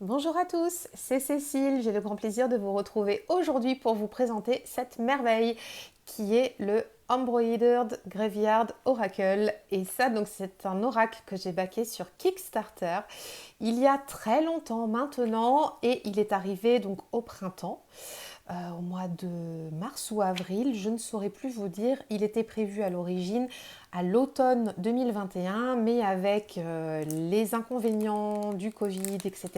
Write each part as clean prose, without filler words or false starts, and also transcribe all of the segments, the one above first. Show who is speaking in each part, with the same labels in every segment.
Speaker 1: Bonjour à tous, c'est Cécile, j'ai le grand plaisir de vous retrouver aujourd'hui pour vous présenter cette merveille qui est le Embroidered Graveyard Oracle. Et ça, donc, c'est un oracle que j'ai backé sur Kickstarter il y a très longtemps maintenant et il est arrivé donc au printemps. Au mois de mars ou avril, je ne saurais plus vous dire. Il était prévu à l'origine à l'automne 2021, mais avec les inconvénients du Covid, etc.,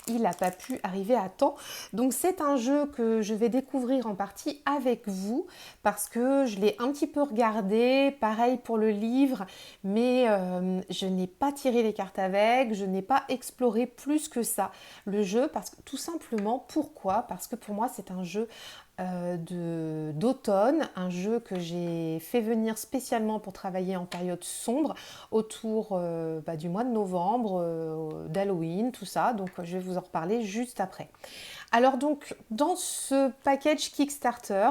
Speaker 1: il n'a pas pu arriver à temps. Donc c'est un jeu que je vais découvrir en partie avec vous, parce que je l'ai un petit peu regardé, pareil pour le livre, mais je n'ai pas tiré les cartes avec, je n'ai pas exploré plus que ça le jeu, parce que tout simplement, pourquoi? Parce que pour moi c'est un jeu d'automne, un jeu que j'ai fait venir spécialement pour travailler en période sombre autour du mois de novembre, d'Halloween, tout ça. Donc je vais vous en reparler juste après. Alors donc dans ce package Kickstarter,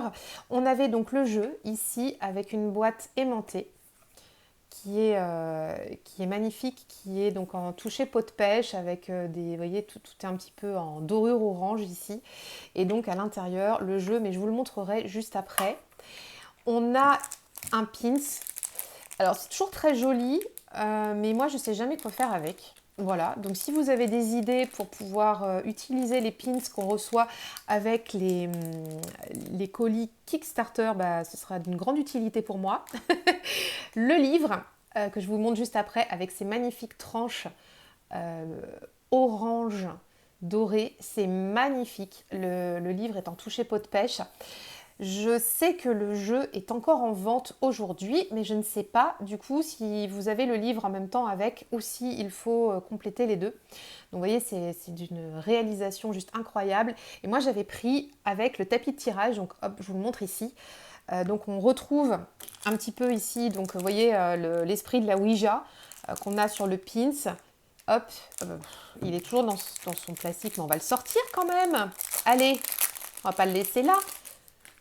Speaker 1: on avait donc le jeu ici avec une boîte aimantée qui est magnifique, qui est donc en touché peau de pêche avec des, vous voyez, tout est un petit peu en dorure orange ici. Et donc à l'intérieur, le jeu, mais je vous le montrerai juste après. On a un pins. Alors c'est toujours très joli, mais moi je ne sais jamais quoi faire avec. Voilà, donc si vous avez des idées pour pouvoir utiliser les pins qu'on reçoit avec les colis Kickstarter, bah, ce sera d'une grande utilité pour moi. Le livre, que je vous montre juste après, avec ces magnifiques tranches euh, orange doré, c'est magnifique. Le livre est en touché peau de pêche. Je sais que le jeu est encore en vente aujourd'hui, mais je ne sais pas du coup si vous avez le livre en même temps avec ou si il faut compléter les deux. Donc vous voyez, c'est d'une réalisation juste incroyable. Et moi j'avais pris avec le tapis de tirage, donc hop, je vous le montre ici. Donc on retrouve un petit peu ici, donc vous voyez l'esprit de la Ouija qu'on a sur le pins. Hop, euh, il est toujours dans son plastique, mais on va le sortir quand même. Allez, on va pas le laisser là.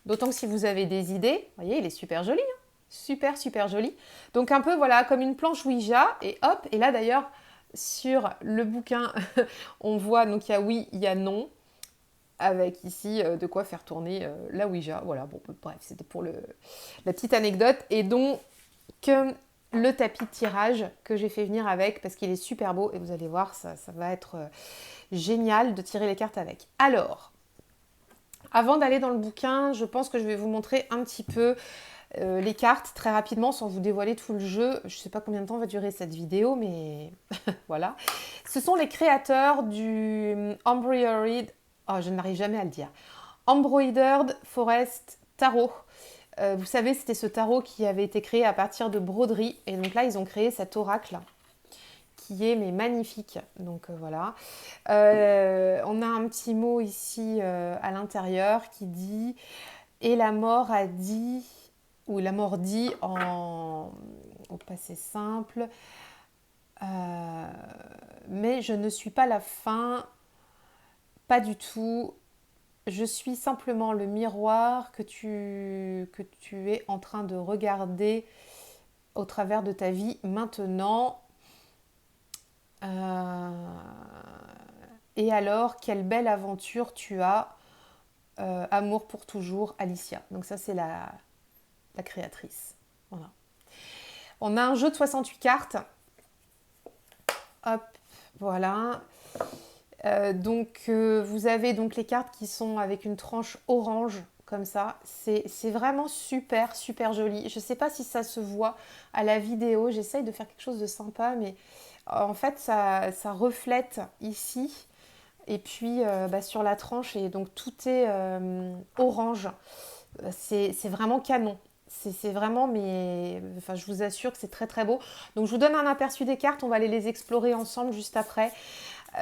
Speaker 1: D'autant que si vous avez des idées, vous voyez, il est super joli. Hein, super, super joli. Donc un peu, voilà, comme une planche Ouija. Et hop, et là d'ailleurs, sur le bouquin, on voit, donc il y a oui, il y a non, avec ici de quoi faire tourner la Ouija. Voilà, bon, bref, c'était pour la petite anecdote. Et donc, le tapis de tirage que j'ai fait venir avec, parce qu'il est super beau, et vous allez voir, ça va être génial de tirer les cartes avec. Alors, avant d'aller dans le bouquin, je pense que je vais vous montrer un petit peu les cartes très rapidement sans vous dévoiler tout le jeu. Je ne sais pas combien de temps va durer cette vidéo, mais voilà. Ce sont les créateurs du Embroidered, oh, je n'arrive jamais à le dire, Embroidered Forest Tarot. Vous savez, c'était ce tarot qui avait été créé à partir de broderie. Et donc là, ils ont créé cet oracle qui est mais magnifique. Donc voilà. On a un petit mot ici à l'intérieur qui dit et la mort a dit, ou la mort dit au passé simple, euh, mais je ne suis pas la fin, pas du tout. Je suis simplement le miroir que tu es en train de regarder au travers de ta vie maintenant. Euh, et alors, quelle belle aventure tu as. Amour pour toujours, Alicia. Donc ça, c'est la créatrice. Voilà. On a un jeu de 68 cartes. Hop, voilà. Vous avez donc les cartes qui sont avec une tranche orange comme ça. C'est vraiment super, super joli. Je ne sais pas si ça se voit à la vidéo. J'essaye de faire quelque chose de sympa, mais en fait, ça reflète ici. Et puis sur la tranche, et donc tout est orange. C'est vraiment canon. C'est vraiment, mais enfin, je vous assure que c'est très très beau. Donc je vous donne un aperçu des cartes, on va aller les explorer ensemble juste après.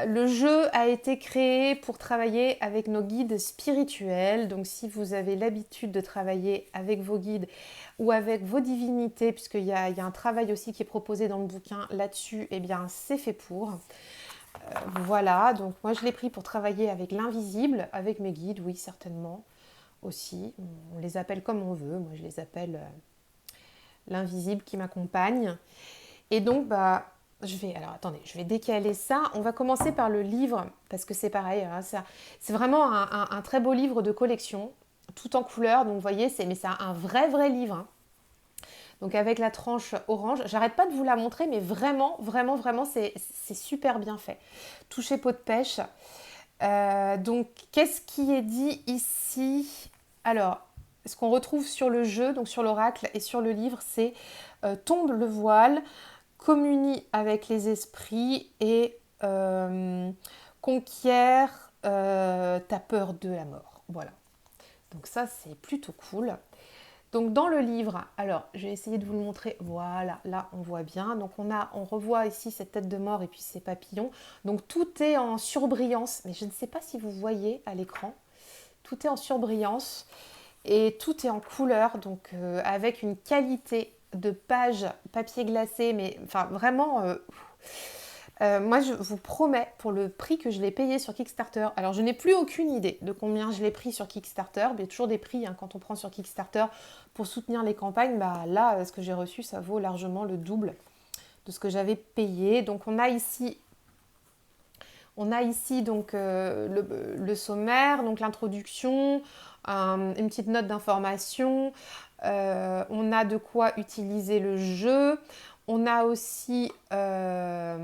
Speaker 1: Le jeu a été créé pour travailler avec nos guides spirituels. Donc si vous avez l'habitude de travailler avec vos guides ou avec vos divinités, puisqu'il y a un travail aussi qui est proposé dans le bouquin là-dessus, eh bien c'est fait pour. Voilà, donc moi je l'ai pris pour travailler avec l'invisible, avec mes guides, oui certainement aussi. On les appelle comme on veut, moi je les appelle l'invisible qui m'accompagne. Et donc alors attendez, je vais décaler ça. On va commencer par le livre, parce que c'est pareil, hein, c'est vraiment un très beau livre de collection, tout en couleur. Donc vous voyez, mais c'est un vrai livre, hein. Donc avec la tranche orange, j'arrête pas de vous la montrer, mais vraiment, c'est super bien fait. Toucher peau de pêche. Donc qu'est-ce qui est dit ici? Alors, ce qu'on retrouve sur le jeu, donc sur l'oracle et sur le livre, c'est tombe le voile, communie avec les esprits et conquiert ta peur de la mort. Voilà. Donc ça, c'est plutôt cool. Donc dans le livre, alors je vais essayer de vous le montrer, voilà, là on voit bien. Donc on revoit ici cette tête de mort et puis ces papillons. Donc tout est en surbrillance, mais je ne sais pas si vous voyez à l'écran. Tout est en surbrillance et tout est en couleur, donc avec une qualité de page papier glacé, mais enfin vraiment... moi, je vous promets, pour le prix que je l'ai payé sur Kickstarter, alors je n'ai plus aucune idée de combien je l'ai pris sur Kickstarter, mais il y a toujours des prix hein, quand on prend sur Kickstarter pour soutenir les campagnes. Bah, là, ce que j'ai reçu, ça vaut largement le double de ce que j'avais payé. Donc on a ici donc le sommaire, donc l'introduction, une petite note d'information. On a de quoi utiliser le jeu. On a aussi, ça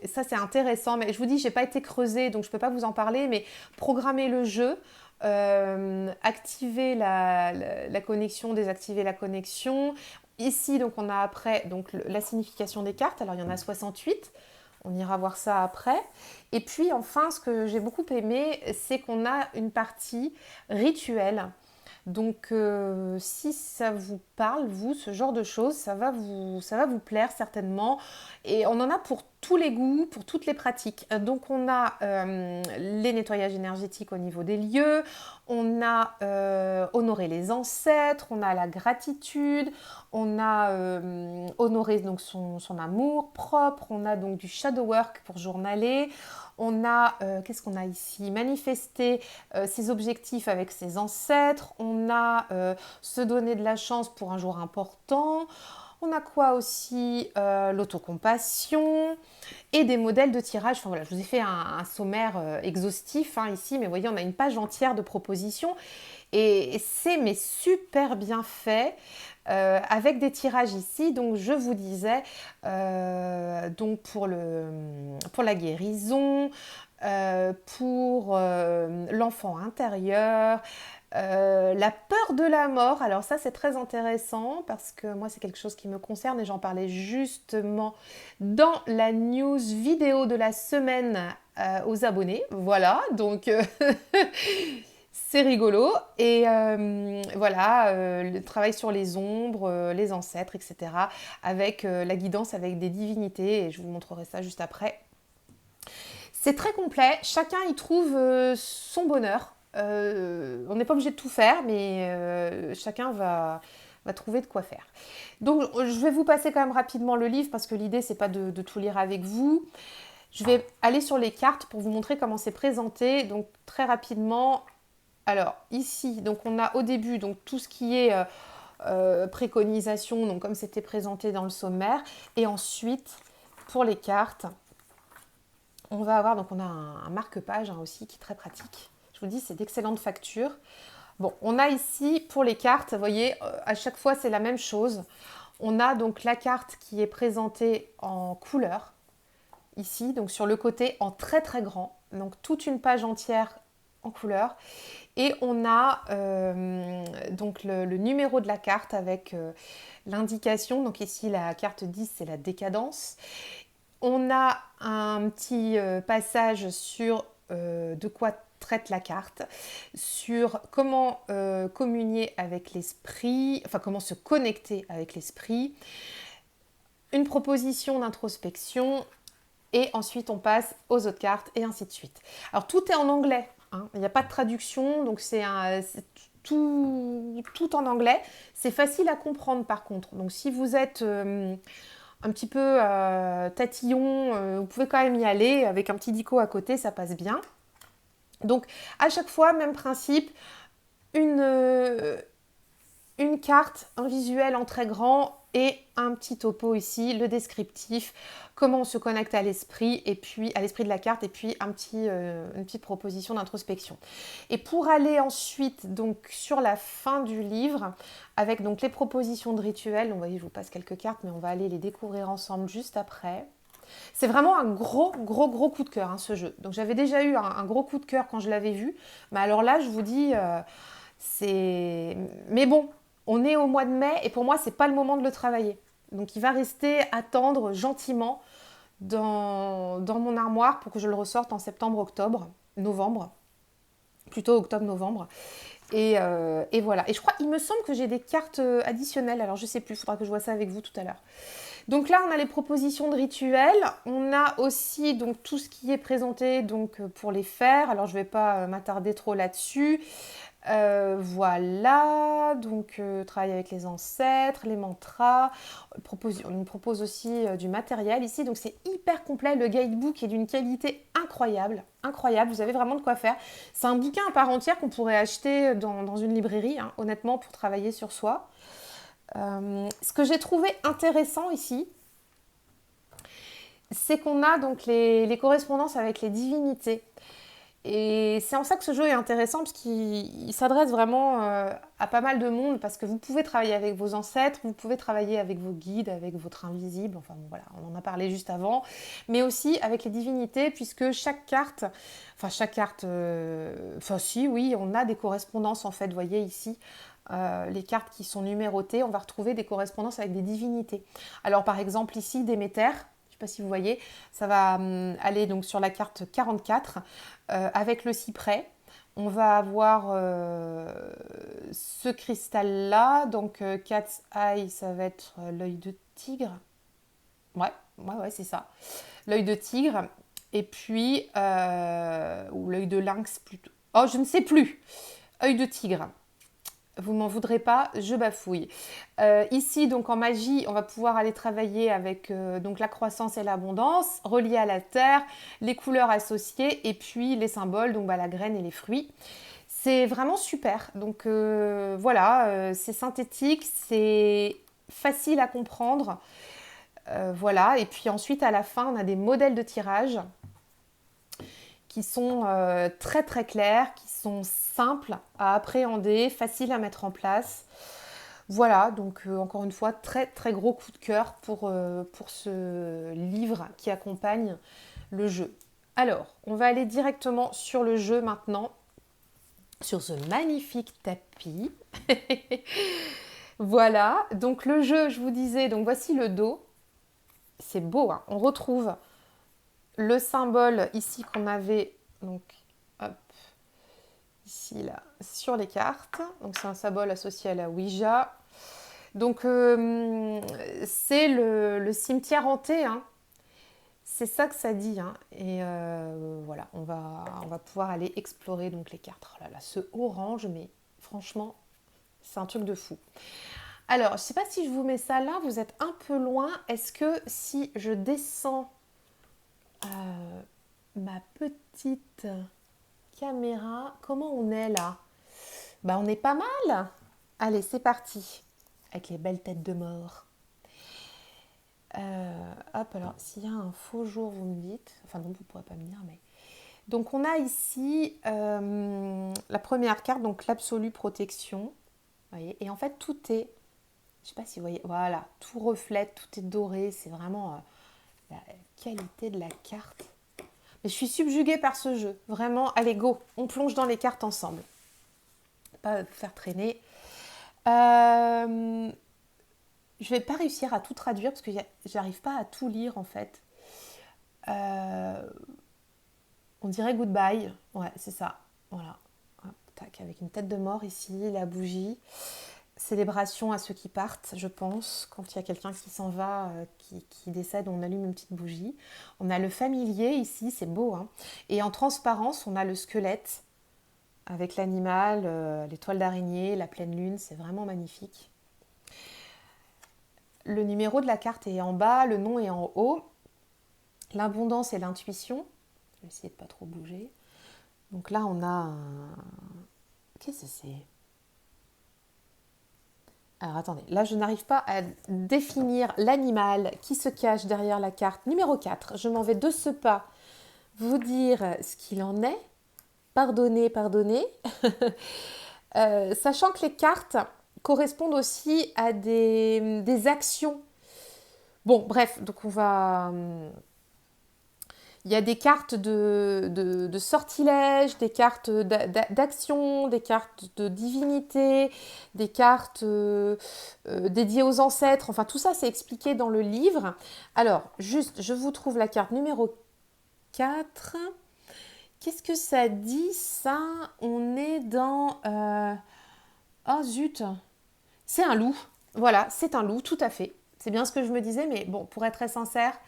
Speaker 1: c'est intéressant, mais je vous dis, j'ai pas été creusée, donc je peux pas vous en parler, mais programmer le jeu, activer la connexion, désactiver la connexion. Ici, donc on a après donc, la signification des cartes, alors il y en a 68. On ira voir ça après. Et puis enfin, ce que j'ai beaucoup aimé, c'est qu'on a une partie rituelle. Donc si ça vous parle, vous, ce genre de choses, ça va vous plaire certainement. Et on en a pour tous les goûts, pour toutes les pratiques. Donc on a les nettoyages énergétiques au niveau des lieux, on a honoré les ancêtres, on a la gratitude, on a honoré donc son amour propre, on a donc du shadow work pour journaler, on a, qu'est-ce qu'on a ici? Manifester ses objectifs avec ses ancêtres, on a se donner de la chance pour un jour important, on a quoi aussi? L'autocompassion et des modèles de tirage. Enfin voilà, je vous ai fait un sommaire exhaustif hein, ici, mais vous voyez, on a une page entière de propositions et c'est mais super bien fait. Avec des tirages ici, donc je vous disais, donc pour la guérison, pour l'enfant intérieur, la peur de la mort. Alors ça c'est très intéressant parce que moi c'est quelque chose qui me concerne et j'en parlais justement dans la news vidéo de la semaine aux abonnés. Voilà, donc c'est rigolo. Et voilà, le travail sur les ombres, les ancêtres, etc. Avec la guidance avec des divinités. Et je vous montrerai ça juste après. C'est très complet. Chacun y trouve son bonheur. On n'est pas obligé de tout faire, mais chacun va trouver de quoi faire. Donc je vais vous passer quand même rapidement le livre parce que l'idée c'est pas de tout lire avec vous. Je vais aller sur les cartes pour vous montrer comment c'est présenté. Donc très rapidement, alors ici, donc on a au début donc tout ce qui est préconisation, donc comme c'était présenté dans le sommaire, et ensuite pour les cartes, on va avoir donc on a un marque-page hein, aussi qui est très pratique. Je vous dis c'est d'excellente facture. Bon, on a ici pour les cartes, vous voyez, à chaque fois c'est la même chose. On a donc la carte qui est présentée en couleur ici, donc sur le côté en très grand, donc toute une page entière en couleur. Et on a donc le numéro de la carte avec l'indication. Donc ici, la carte 10, c'est la décadence. On a un petit passage sur de quoi traite la carte, sur comment communier avec l'esprit, enfin comment se connecter avec l'esprit, une proposition d'introspection, et ensuite on passe aux autres cartes et ainsi de suite. Alors tout est en anglais. Il n'y a pas de traduction, donc c'est tout en anglais. C'est facile à comprendre par contre. Donc si vous êtes un petit peu tatillon, vous pouvez quand même y aller. Avec un petit dico à côté, ça passe bien. Donc à chaque fois, même principe, une carte, un visuel en très grand, et un petit topo ici, le descriptif, comment on se connecte à l'esprit et puis à l'esprit de la carte et puis une petite proposition d'introspection. Et pour aller ensuite donc sur la fin du livre avec donc les propositions de rituels, vous voyez je vous passe quelques cartes mais on va aller les découvrir ensemble juste après. C'est vraiment un gros coup de cœur hein, ce jeu. Donc j'avais déjà eu un gros coup de cœur quand je l'avais vu, mais alors là je vous dis c'est... Mais bon, on est au mois de mai et pour moi, c'est pas le moment de le travailler. Donc il va rester attendre gentiment dans mon armoire pour que je le ressorte en septembre, octobre, novembre. Plutôt octobre-novembre. Et voilà. Et je crois, il me semble que j'ai des cartes additionnelles. Alors je sais plus, il faudra que je vois ça avec vous tout à l'heure. Donc là, on a les propositions de rituels. On a aussi donc tout ce qui est présenté donc pour les faire. Alors je ne vais pas m'attarder trop là-dessus. Voilà, donc travailler avec les ancêtres, les mantras. On nous propose aussi du matériel ici, donc c'est hyper complet. Le guidebook est d'une qualité incroyable, incroyable. Vous avez vraiment de quoi faire. C'est un bouquin à part entière qu'on pourrait acheter dans une librairie, hein, honnêtement, pour travailler sur soi. Ce que j'ai trouvé intéressant ici, c'est qu'on a donc les correspondances avec les divinités. Et c'est en ça que ce jeu est intéressant parce qu'il s'adresse vraiment à pas mal de monde parce que vous pouvez travailler avec vos ancêtres, vous pouvez travailler avec vos guides, avec votre invisible, enfin bon, voilà, on en a parlé juste avant, mais aussi avec les divinités puisque enfin si, oui, on a des correspondances en fait, vous voyez ici, les cartes qui sont numérotées, on va retrouver des correspondances avec des divinités. Alors par exemple ici, Déméter, je ne sais pas si vous voyez, ça va aller donc sur la carte 44 avec le cyprès. On va avoir ce cristal-là, donc Cat's Eye, ça va être l'œil de tigre. Ouais, c'est ça. L'œil de tigre. Et puis, ou l'œil de lynx plutôt. Oh, je ne sais plus. Œil de tigre. Vous m'en voudrez pas, je bafouille. Ici, donc en magie, on va pouvoir aller travailler avec donc la croissance et l'abondance, relié à la terre, les couleurs associées et puis les symboles, donc la graine et les fruits. C'est vraiment super. Donc voilà, c'est synthétique, c'est facile à comprendre. Voilà, et puis ensuite à la fin, on a des modèles de tirage qui sont très clairs, qui sont simples à appréhender, faciles à mettre en place. Voilà, donc encore une fois, très gros coup de cœur pour ce livre qui accompagne le jeu. Alors, on va aller directement sur le jeu maintenant, sur ce magnifique tapis. Voilà, donc le jeu, je vous disais, donc voici le dos. C'est beau, hein. On retrouve le symbole ici qu'on avait, donc hop, ici là, sur les cartes. Donc c'est un symbole associé à la Ouija. Donc c'est le cimetière hanté, hein. C'est ça que ça dit, hein. Et voilà, on va pouvoir aller explorer donc les cartes. Oh là là, ce orange, mais franchement, c'est un truc de fou. Alors, je ne sais pas si je vous mets ça là, vous êtes un peu loin. Est-ce que si je descends ma petite caméra, comment on est là? Bah on est pas mal. Allez, c'est parti. Avec les belles têtes de mort. Hop, alors s'il y a un faux jour, vous me dites. Enfin non, vous ne pourrez pas me dire, mais... Donc on a ici la première carte, donc l'absolue protection. Vous voyez, et en fait tout est, je ne sais pas si vous voyez, voilà, tout reflète, tout est doré. C'est vraiment la qualité de la carte. Mais je suis subjuguée par ce jeu. Vraiment, allez go, on plonge dans les cartes ensemble. Pas faire traîner. Je vais pas réussir à tout traduire parce que j'arrive pas à tout lire en fait. On dirait goodbye. Ouais, c'est ça. Voilà. Hop, tac, avec une tête de mort ici, la bougie. Célébration à ceux qui partent, je pense. Quand il y a quelqu'un qui s'en va, qui décède, on allume une petite bougie. On a le familier ici, c'est beau, hein. Et en transparence, on a le squelette avec l'animal, l'étoile d'araignée, la pleine lune. C'est vraiment magnifique. Le numéro de la carte est en bas, le nom est en haut. L'abondance et l'intuition. Je vais essayer de ne pas trop bouger. Donc là, on a un... Qu'est-ce que c'est? Alors attendez, là je n'arrive pas à définir l'animal qui se cache derrière la carte numéro 4. Je m'en vais de ce pas vous dire ce qu'il en est. Pardonnez, pardonnez. Sachant que les cartes correspondent aussi à des actions. Bon, bref, donc on va... Il y a des cartes de sortilège, des cartes d'action, des cartes de divinité, des cartes dédiées aux ancêtres. Enfin, tout ça, c'est expliqué dans le livre. Alors, juste, je vous trouve la carte numéro 4. Qu'est-ce que ça dit, ça? On est dans... Oh, zut! C'est un loup. Voilà, c'est un loup, tout à fait. C'est bien ce que je me disais, mais bon, pour être très sincère...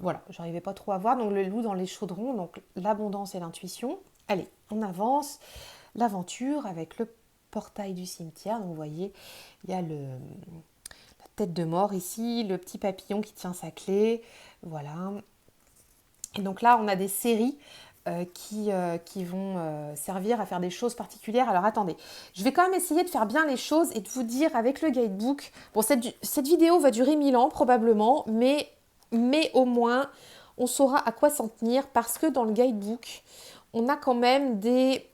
Speaker 1: voilà, j'arrivais pas trop à voir. Donc le loup dans les chaudrons, donc l'abondance et l'intuition. Allez, on avance. L'aventure avec le portail du cimetière. Donc vous voyez, il y a la tête de mort ici, le petit papillon qui tient sa clé. Voilà. Et donc là, on a des séries qui vont servir à faire des choses particulières. Alors attendez, je vais quand même essayer de faire bien les choses et de vous dire avec le guidebook. Bon, cette vidéo va durer 1000 ans probablement, mais au moins on saura à quoi s'en tenir parce que dans le guidebook, on a quand même des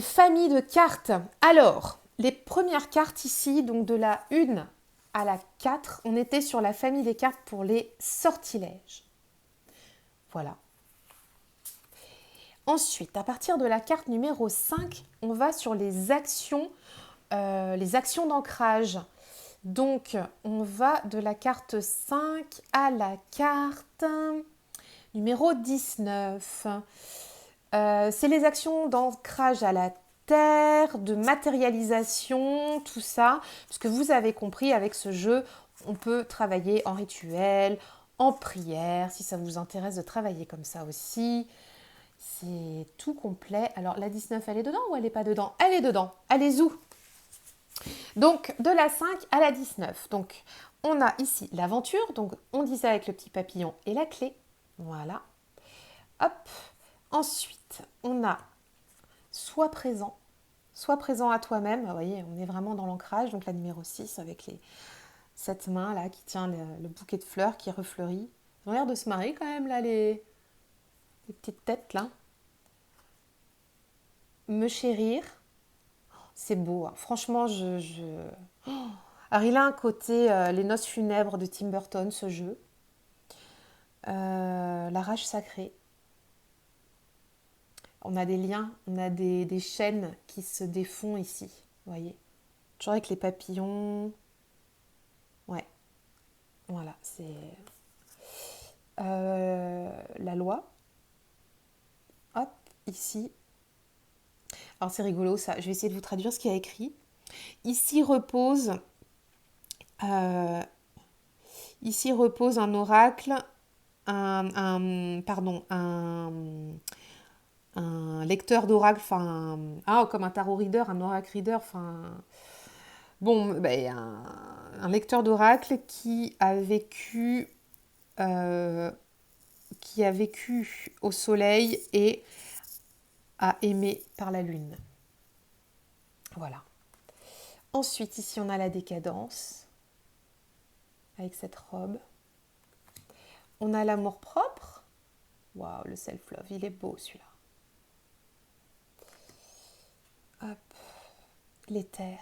Speaker 1: familles de cartes. Alors, les premières cartes ici, donc de la 1 à la 4, on était sur la famille des cartes pour les sortilèges. Voilà. Ensuite, à partir de la carte numéro 5, on va sur les actions d'ancrage. Donc, on va de la carte 5 à la carte numéro 19. C'est les actions d'ancrage à la terre, de matérialisation, tout ça. Parce que vous avez compris, avec ce jeu, on peut travailler en rituel, en prière, si ça vous intéresse de travailler comme ça aussi. C'est tout complet. Alors, la 19, elle est dedans ou elle n'est pas dedans? Elle est dedans. Allez, où? Donc, de la 5 à la 19. Donc, on a ici l'aventure. Donc, on disait avec le petit papillon et la clé. Voilà. Hop. Ensuite, on a sois présent à toi-même. Vous voyez, on est vraiment dans l'ancrage. Donc, la numéro 6 avec cette main là qui tient le bouquet de fleurs qui refleurit. Ils ont l'air de se marier quand même là, les petites têtes là. Me chérir. C'est beau. Hein. Franchement, Oh. Alors, il a un côté Les Noces funèbres de Tim Burton, ce jeu. La rage sacrée. On a des liens, on a des chaînes qui se défont ici. Vous voyez. Toujours avec les papillons. Ouais. Voilà, c'est... la loi. Hop, ici. Alors, c'est rigolo, ça. Je vais essayer de vous traduire ce qu'il y a écrit. Ici repose un oracle, un lecteur d'oracle, comme un tarot reader, un oracle reader, un lecteur d'oracle qui a vécu au soleil et a aimé par la lune. Voilà. Ensuite, ici, on a la décadence avec cette robe. On a l'amour propre. Waouh, le self-love, il est beau celui-là. Hop, l'éther,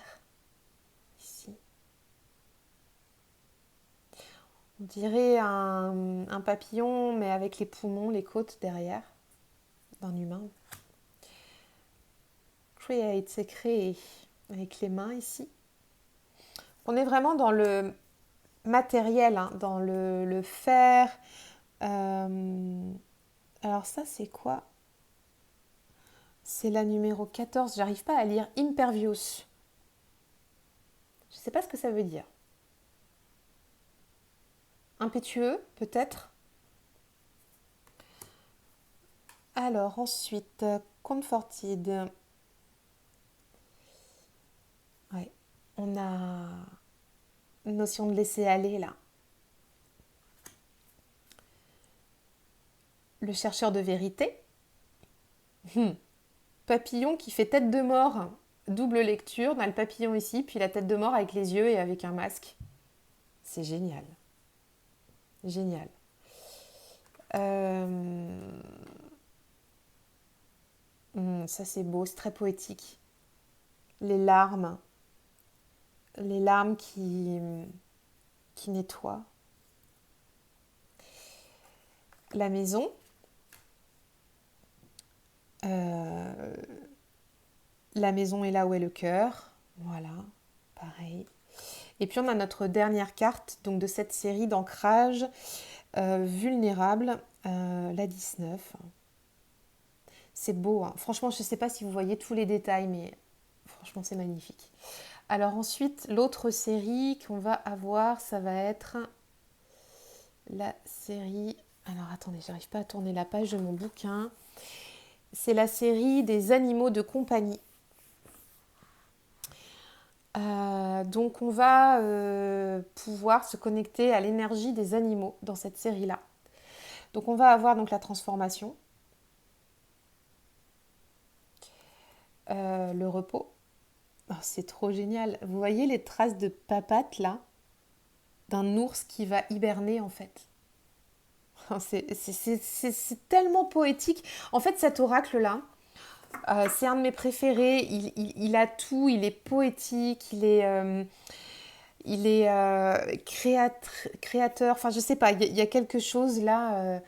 Speaker 1: ici. On dirait un papillon, mais avec les poumons, les côtes derrière, d'un humain. Create, c'est créer, avec les mains ici. On est vraiment dans le matériel, hein, dans le faire. Alors ça, c'est quoi? C'est la numéro 14. J'arrive pas à lire. Impervious. Je ne sais pas ce que ça veut dire. Impétueux, peut-être. Alors, ensuite, comforted. Ouais, on a une notion de laisser aller, là. Le chercheur de vérité. Papillon qui fait tête de mort. double lecture. On a le papillon ici, puis la tête de mort avec les yeux et avec un masque. C'est génial. Génial. Ça c'est beau, c'est très poétique. Les larmes. Les larmes qui nettoient. La maison. La maison est là où est le cœur. Voilà, pareil. Et puis on a notre dernière carte donc de cette série d'ancrage vulnérable, la 19. C'est beau, hein. Franchement, je ne sais pas si vous voyez tous les détails, mais franchement, c'est magnifique. Alors ensuite, l'autre série qu'on va avoir, ça va être la série... Alors attendez, j'arrive pas à tourner la page de mon bouquin. C'est la série des animaux de compagnie. Donc on va pouvoir se connecter à l'énergie des animaux dans cette série-là. Donc on va avoir donc la transformation, le repos. Oh, c'est trop génial. Vous voyez les traces de papates là d'un ours qui va hiberner en fait. C'est tellement poétique. En fait cet oracle là, c'est un de mes préférés. Il a tout, il est poétique, il est créateur. Enfin je sais pas, il y a quelque chose là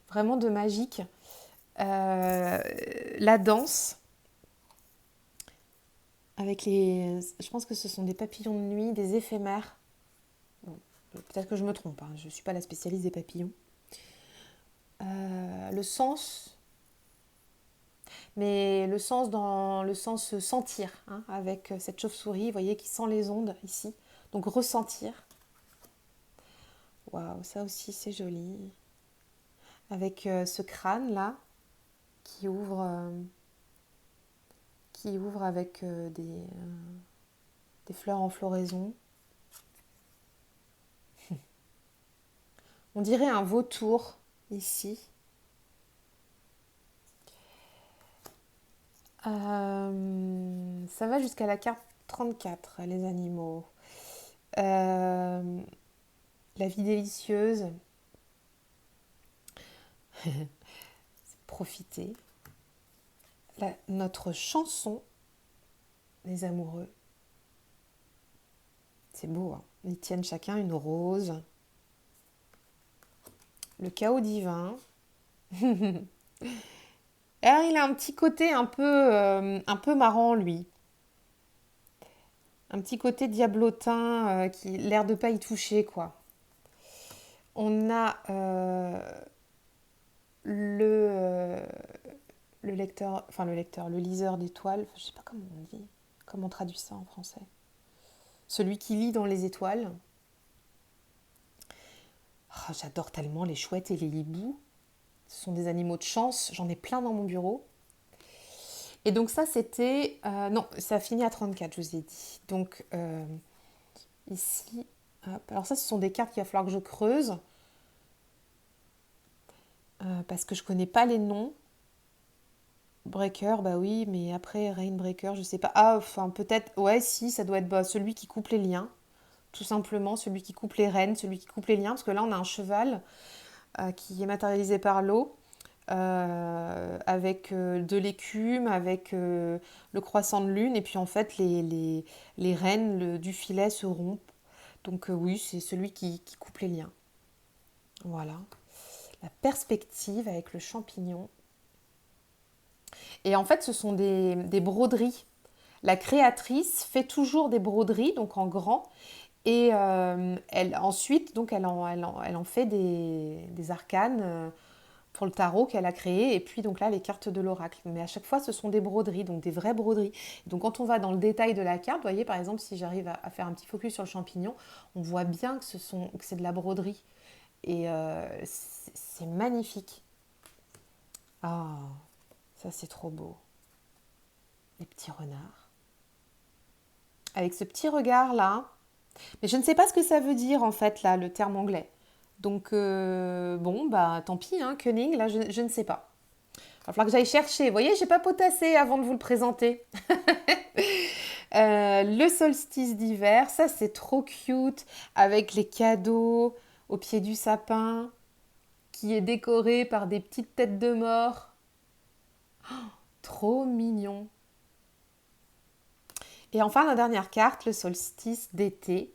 Speaker 1: vraiment de magique. La danse. Avec les... Je pense que ce sont des papillons de nuit, des éphémères. Bon, peut-être que je me trompe, hein, je ne suis pas la spécialiste des papillons. Le sens, mais le sens dans le sens sentir, hein, avec cette chauve-souris, vous voyez, qui sent les ondes ici. Donc ressentir. Waouh, ça aussi c'est joli. Avec ce crâne là, qui ouvre avec des fleurs en floraison. On dirait un vautour ici. Ça va jusqu'à la carte 34, les animaux. La vie délicieuse. Profiter. Notre chanson, les amoureux. C'est beau, hein. Ils tiennent chacun une rose. Le chaos divin. Alors, il a un petit côté un peu marrant, lui. Un petit côté diablotin, qui l'air de pas y toucher, quoi. On a le lecteur, le liseur d'étoiles. Je sais pas comment on dit, comment on traduit ça en français. Celui qui lit dans les étoiles. Oh, j'adore tellement les chouettes et les hiboux. Ce sont des animaux de chance. J'en ai plein dans mon bureau. Et donc ça, c'était... non, ça a fini à 34, je vous ai dit. Donc ici... Hop. Alors ça, ce sont des cartes qu'il va falloir que je creuse. Parce que je connais pas les noms. Breaker, bah oui, mais après Rainbreaker, je sais pas. Ah, enfin peut-être... Ouais, si, ça doit être celui qui coupe les liens. Tout simplement, celui qui coupe les rênes, celui qui coupe les liens. Parce que là, on a un cheval qui est matérialisé par l'eau. Avec de l'écume, avec le croissant de lune, et puis en fait les rênes du filet se rompent. Donc oui, c'est celui qui coupe les liens. Voilà. La perspective avec le champignon. Et en fait, ce sont des broderies. La créatrice fait toujours des broderies, donc en grand, et ensuite, donc elle en fait des arcanes pour le tarot qu'elle a créé, et puis donc là les cartes de l'oracle. Mais à chaque fois ce sont des broderies, donc des vraies broderies. Donc quand on va dans le détail de la carte, vous voyez par exemple si j'arrive à faire un petit focus sur le champignon, on voit bien que c'est de la broderie. Et c'est magnifique. Ah, ça c'est trop beau. Les petits renards. Avec ce petit regard là. Mais je ne sais pas ce que ça veut dire en fait là, le terme anglais. Donc bon, bah tant pis, hein, Koenig, là je ne sais pas. Il va falloir que j'aille chercher. Vous voyez, j'ai pas potassé avant de vous le présenter. Le solstice d'hiver, ça c'est trop cute, avec les cadeaux au pied du sapin, qui est décoré par des petites têtes de mort. Trop mignon. Et enfin, la dernière carte, le solstice d'été.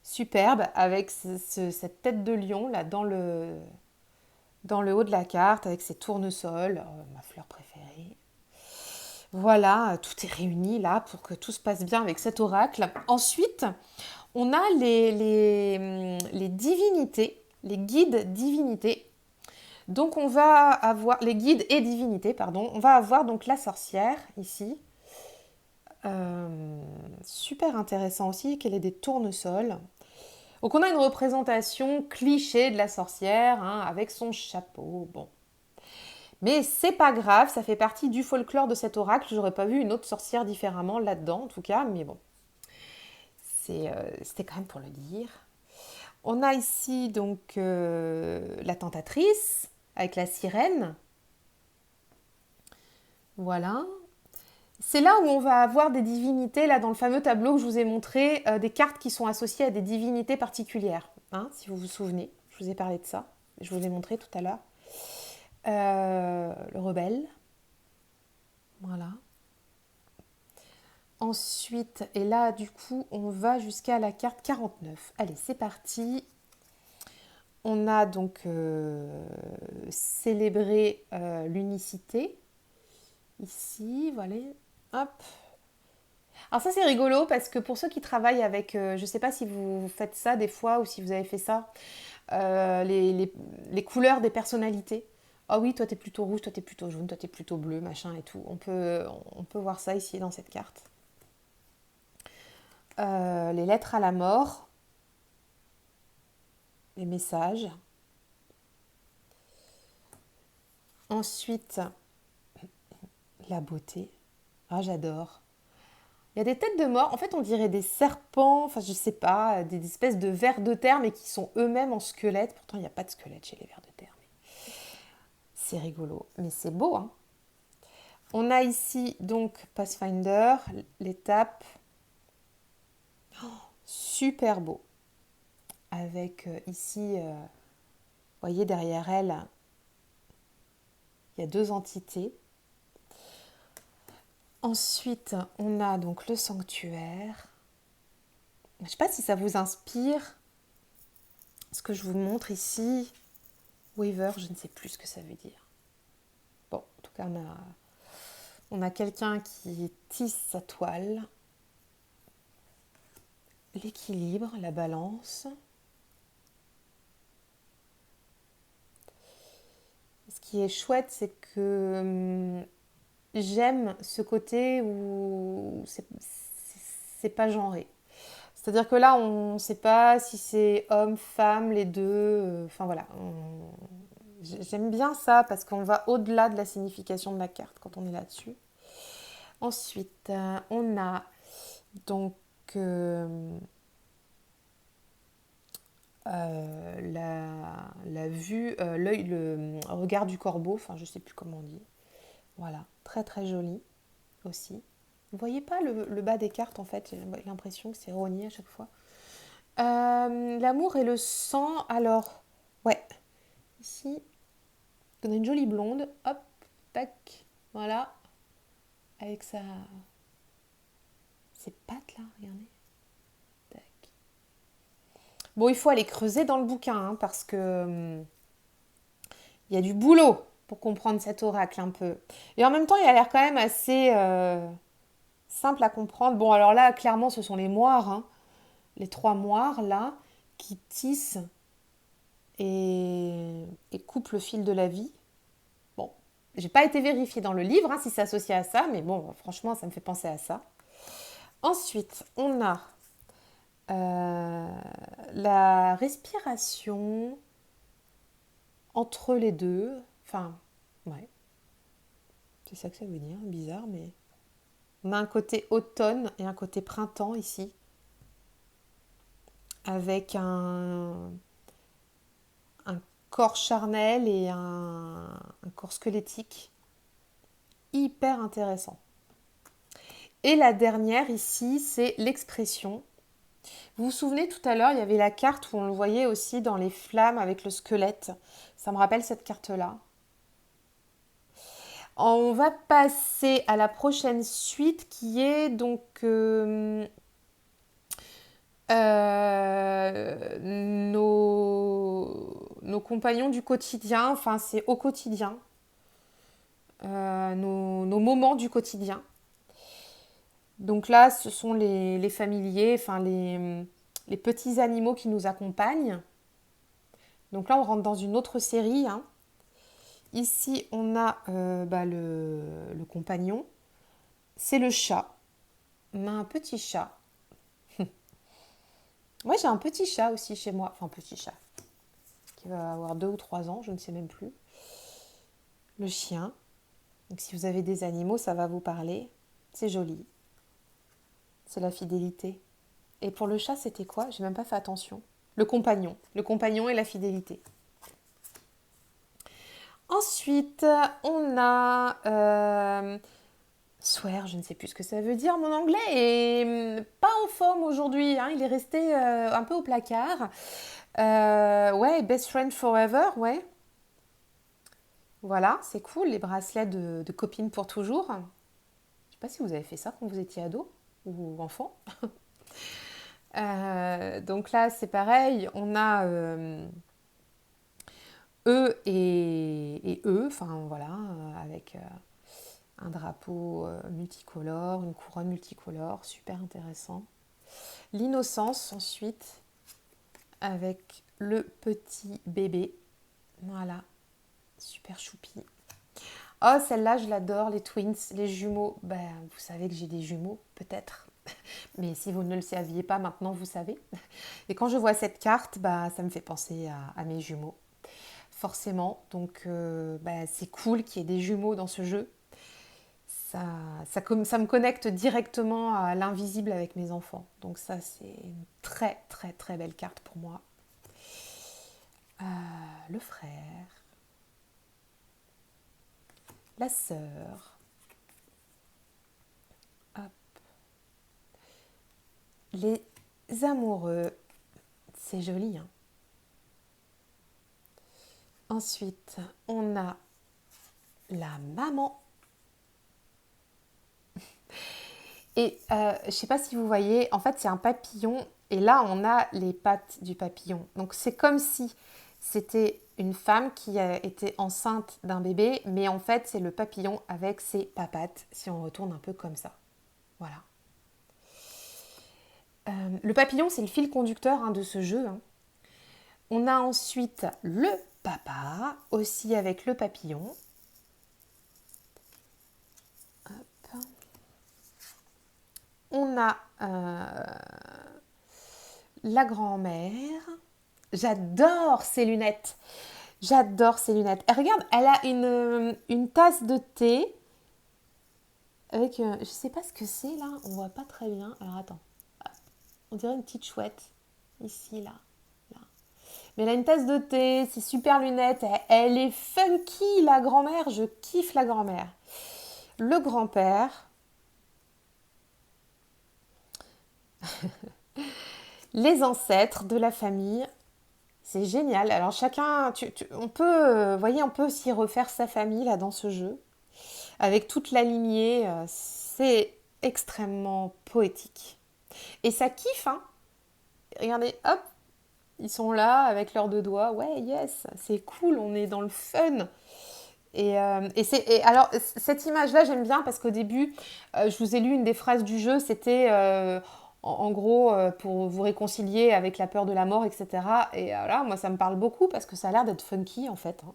Speaker 1: Superbe, avec cette tête de lion là dans le haut de la carte, avec ses tournesols, ma fleur préférée. Voilà, tout est réuni là pour que tout se passe bien avec cet oracle. Ensuite, on a les divinités, les guides divinités. Donc on va avoir les guides et divinités, pardon. On va avoir donc la sorcière ici. Super intéressant aussi qu'elle ait des tournesols. Donc on a une représentation cliché de la sorcière hein, avec son chapeau. Bon, mais c'est pas grave, ça fait partie du folklore de cet oracle. J'aurais pas vu une autre sorcière différemment là-dedans, en tout cas, mais bon, c'était quand même pour le dire. On a ici donc la tentatrice avec la sirène. Voilà. C'est là où on va avoir des divinités, là dans le fameux tableau que je vous ai montré, des cartes qui sont associées à des divinités particulières, hein, si vous vous souvenez. Je vous ai parlé de ça, je vous ai montré tout à l'heure. Le rebelle, voilà. Ensuite, et là du coup, on va jusqu'à la carte 49. Allez, c'est parti. On a donc célébré l'unicité. Ici, voilà. Hop. Alors ça c'est rigolo parce que pour ceux qui travaillent avec, je ne sais pas si vous faites ça des fois ou si vous avez fait ça, les couleurs des personnalités. Ah oui, toi t'es plutôt rouge, toi t'es plutôt jaune, toi t'es plutôt bleu, machin et tout. On peut voir ça ici dans cette carte. Les lettres à la mort, les messages. Ensuite, la beauté. Ah, j'adore. Il y a des têtes de mort. En fait, on dirait des serpents, enfin, je sais pas, des espèces de vers de terre, mais qui sont eux-mêmes en squelette. Pourtant, il n'y a pas de squelette chez les vers de terre. C'est rigolo. Mais c'est beau, hein. On a ici, donc, Pathfinder, l'étape. Super beau. Avec ici, vous voyez, derrière elle, il y a deux entités. Ensuite, on a donc le sanctuaire. Je ne sais pas si ça vous inspire ce que je vous montre ici. Weaver, je ne sais plus ce que ça veut dire. Bon, en tout cas, on a quelqu'un qui tisse sa toile. L'équilibre, la balance. Ce qui est chouette, c'est que j'aime ce côté où c'est pas genré. C'est-à-dire que là, on ne sait pas si c'est homme, femme, les deux. Enfin voilà. J'aime bien ça parce qu'on va au-delà de la signification de la carte quand on est là-dessus. Ensuite, on a donc la vue, l'œil, le regard du corbeau. Enfin, je sais plus comment on dit. Voilà, très très joli aussi. Vous voyez pas le bas des cartes en fait, j'ai l'impression que c'est rogné à chaque fois. L'amour et le sang, alors, ouais, ici, on a une jolie blonde, hop, tac, voilà, avec ses pattes là, regardez, tac. Bon, il faut aller creuser dans le bouquin, hein, parce que il y a du boulot pour comprendre cet oracle un peu. Et en même temps, il a l'air quand même assez simple à comprendre. Bon, alors là, clairement, ce sont les moires, hein, les trois moires là, qui tissent et coupent le fil de la vie. Bon, j'ai pas été vérifiée dans le livre hein, si c'est associé à ça, mais bon, franchement, ça me fait penser à ça. Ensuite, on a la respiration entre les deux. Enfin, ouais, c'est ça que ça veut dire, bizarre, mais on a un côté automne et un côté printemps ici, avec un corps charnel et un corps squelettique hyper intéressant. Et la dernière ici, c'est l'expression. Vous vous souvenez tout à l'heure, il y avait la carte où on le voyait aussi dans les flammes avec le squelette. Ça me rappelle cette carte-là. On va passer à la prochaine suite qui est donc nos compagnons du quotidien, enfin c'est au quotidien, nos moments du quotidien. Donc là, ce sont les familiers, enfin les petits animaux qui nous accompagnent. Donc là, on rentre dans une autre série, hein. Ici, on a le compagnon. C'est le chat. On a un petit chat. Moi, j'ai un petit chat aussi chez moi. Enfin, petit chat. Qui va avoir 2 ou 3 ans, je ne sais même plus. Le chien. Donc, si vous avez des animaux, ça va vous parler. C'est joli. C'est la fidélité. Et pour le chat, c'était quoi? J'ai même pas fait attention. Le compagnon. Le compagnon et la fidélité. Ensuite, on a swear, je ne sais plus ce que ça veut dire. Mon anglais est pas en forme aujourd'hui, hein. Il est resté un peu au placard. Ouais, best friend forever, ouais. Voilà, c'est cool, les bracelets de copines pour toujours. Je sais pas si vous avez fait ça quand vous étiez ado ou enfant. Donc là, c'est pareil, on a eux et eux, enfin voilà, avec un drapeau multicolore, une couronne multicolore, super intéressant. L'innocence ensuite, avec le petit bébé, voilà, super choupi. Oh, celle-là, je l'adore, les twins, les jumeaux. Ben, vous savez que j'ai des jumeaux, peut-être. Mais si vous ne le saviez pas, maintenant vous savez. Et quand je vois cette carte, bah, ça me fait penser à mes jumeaux, forcément. Donc, c'est cool qu'il y ait des jumeaux dans ce jeu. Ça me connecte directement à l'invisible avec mes enfants. Donc ça, c'est une très, très, très belle carte pour moi. Le frère, la sœur, hop, les amoureux. C'est joli, hein. Ensuite, on a la maman. Et je ne sais pas si vous voyez, en fait, c'est un papillon. Et là, on a les pattes du papillon. Donc, c'est comme si c'était une femme qui était enceinte d'un bébé. Mais en fait, c'est le papillon avec ses papates, si on retourne un peu comme ça. Voilà. Le papillon, c'est le fil conducteur, hein, de ce jeu, hein. On a ensuite le papa, aussi avec le papillon. Hop. On a la grand-mère. J'adore ces lunettes. J'adore ces lunettes. Et regarde, elle a une tasse de thé avec, je sais pas ce que c'est là, on voit pas très bien. Alors attends, on dirait une petite chouette ici là. Mais elle a une tasse de thé, ses super lunettes, elle est funky la grand-mère, je kiffe la grand-mère. Le grand-père, les ancêtres de la famille, c'est génial. Alors chacun, on peut, voyez, on peut aussi refaire sa famille là dans ce jeu, avec toute la lignée, c'est extrêmement poétique. Et ça kiffe, hein. Regardez, hop, ils sont là avec leurs 2 doigts, ouais, yes, c'est cool, on est dans le fun. Et alors, cette image-là, j'aime bien parce qu'au début, je vous ai lu une des phrases du jeu, c'était en gros pour vous réconcilier avec la peur de la mort, etc. Et là, moi, ça me parle beaucoup parce que ça a l'air d'être funky en fait, hein.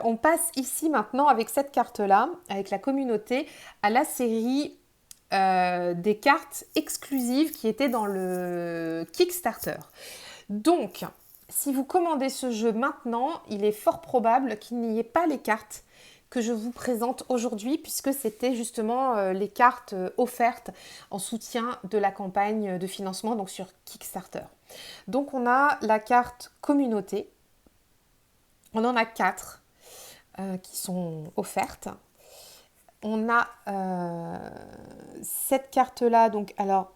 Speaker 1: On passe ici maintenant avec cette carte-là, avec la communauté, à la série des cartes exclusives qui étaient dans le Kickstarter. Donc, si vous commandez ce jeu maintenant, il est fort probable qu'il n'y ait pas les cartes que je vous présente aujourd'hui, puisque c'était justement les cartes offertes en soutien de la campagne de financement, donc sur Kickstarter. Donc on a la carte communauté, on en a 4 qui sont offertes. on a cette carte-là, donc alors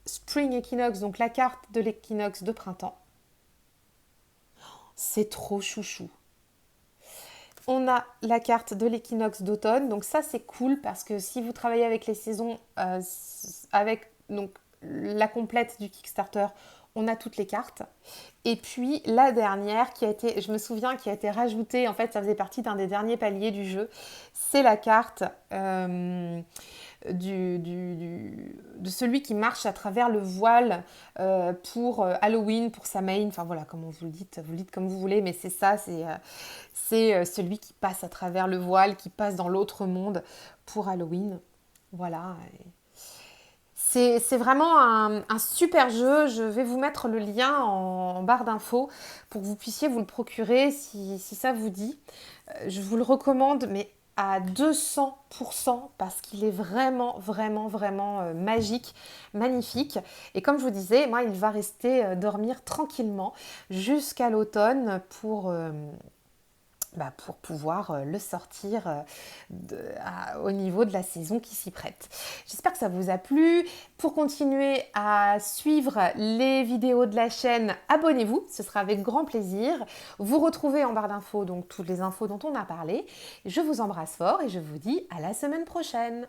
Speaker 1: Spring Equinox, donc la carte de l'équinoxe de printemps. C'est trop chouchou. On a la carte de l'équinoxe d'automne, donc ça c'est cool parce que si vous travaillez avec les saisons, avec donc, la complète du Kickstarter, on a toutes les cartes. Et puis la dernière qui a été, je me souviens, qui a été rajoutée, en fait ça faisait partie d'un des derniers paliers du jeu, c'est la carte de celui qui marche à travers le voile pour Halloween, pour Samhain, enfin voilà, comme vous le dites comme vous voulez, mais c'est ça, c'est celui qui passe à travers le voile, qui passe dans l'autre monde pour Halloween. Voilà. C'est vraiment un super jeu. Je vais vous mettre le lien en barre d'infos pour que vous puissiez vous le procurer si ça vous dit. Je vous le recommande, mais à 200% parce qu'il est vraiment, vraiment, vraiment magique, magnifique. Et comme je vous disais, moi, il va rester dormir tranquillement jusqu'à l'automne pour pouvoir le sortir au niveau de la saison qui s'y prête. J'espère que ça vous a plu. Pour continuer à suivre les vidéos de la chaîne, abonnez-vous, ce sera avec grand plaisir. Vous retrouvez en barre d'infos donc toutes les infos dont on a parlé. Je vous embrasse fort et je vous dis à la semaine prochaine.